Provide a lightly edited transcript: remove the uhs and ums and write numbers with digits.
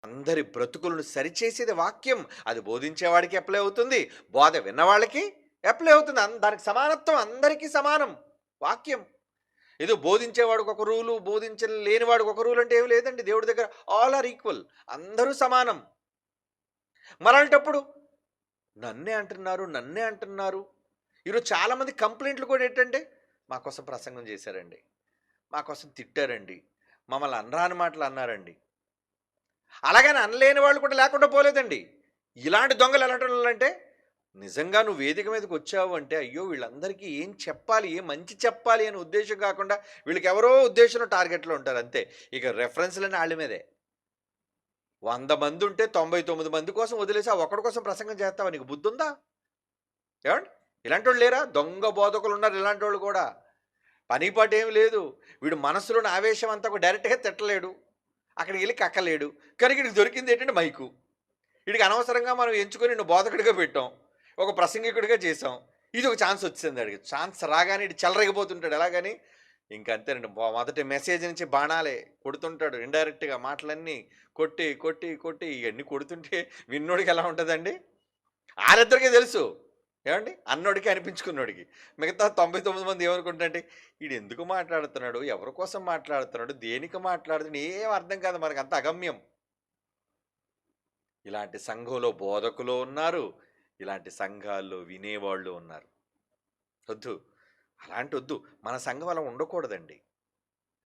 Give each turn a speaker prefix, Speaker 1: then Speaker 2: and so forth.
Speaker 1: అందరి బ్రతుకులను సరిచేసేది వాక్యం. అది బోధించేవాడికి అప్లై అవుతుంది. బోధ విన్నవాళ్ళకి అప్లై అవుతుంది. దానికి సమానత్వం అందరికీ సమానం వాక్యం. ఏదో బోధించేవాడికి ఒక రూలు, లేనివాడికి ఒక రూల్ అంటే ఏమి లేదండి. దేవుడి దగ్గర ఆల్ ఆర్ ఈక్వల్. అందరూ సమానం. మరలాంటప్పుడు నన్నే అంటున్నారు, నన్నే అంటున్నారు. ఈరోజు చాలామంది కంప్లెయింట్లు కూడా ఏంటంటే, మా కోసం ప్రసంగం చేశారండి. మా కోసం తిట్టారండి. మమ్మల్ని అనరాని మాటలు అన్నారండి. అలాగని అనలేని వాళ్ళు కూడా లేకుండా పోలేదండి. ఇలాంటి దొంగలు ఎలాంటోళ్ళంటే, నిజంగా నువ్వు వేదిక మీదకి వచ్చావు అంటే, అయ్యో! వీళ్ళందరికీ ఏం చెప్పాలి, ఏం మంచి చెప్పాలి అనే ఉద్దేశ్యం కాకుండా, వీళ్ళకి ఎవరో ఉద్దేశంలో టార్గెట్‌లో ఉంటారు అంతే. ఇక రెఫరెన్స్‌లన్నీ ఆళ్ళ మీదే. 100 మందుంటే 99 మంది కోసం వదిలేసి, ఆ ఒక్కడి కోసం ప్రసంగం చేస్తావా? నీకు బుద్ధుందా? ఏవండీ? ఇలాంటోళ్ళు లేరా? దొంగ బోధకులున్నారు ఇలాంటోళ్ళు కూడా. పని పాటేమి లేదు. వీడు మనసులోని ఆవేశం అంతా కూడా డైరెక్ట్‌గా తిట్టలేడు. అక్కడికెళ్ళి కక్కలేడు. కానీ ఈడికి దొరికిందేంటంటే మైకు. ఈడికి అనవసరంగా మనం ఎంచుకొని నిన్ను బోధకుడిగా పెట్టాం. ఒక ప్రసంగికుడిగా చేసాం. ఇదొక ఛాన్స్ వచ్చిసింది ఆడికి. ఛాన్స్ రాగానే ఈడు చెలరేగిపోతుంటాడు. ఎలాగని? ఇంకంతేనండి. మొదటి మెసేజ్ నుంచి బాణాలే కొడుతుంటాడు. ఇండైరెక్ట్‌గా మాటలన్నీ కొట్టి, కొట్టి, కొట్టి ఇయన్నీ కొడుతుంటే విన్నోడికి ఎలా ఉంటదండి? ఆళ్ళిద్దరికీ తెలుసు. ఏవండీ? అన్నోడికి అనిపించుకున్నోడికి. మిగతా 99 మంది ఏమనుకుంటారంటే, ఈడెందుకు మాట్లాడుతున్నాడు? ఎవరి కోసం మాట్లాడుతున్నాడు? దేనికి మాట్లాడుతున్నాడు? ఏం అర్థం కాదు మనకంతా అగమ్యం. ఇలాంటి సంఘంలో బోధకులు ఉన్నారు. ఇలాంటి సంఘాల్లో వినేవాళ్ళు ఉన్నారు. వద్దు. అలాంటొద్దు. మన సంఘం అలా ఉండకూడదండి.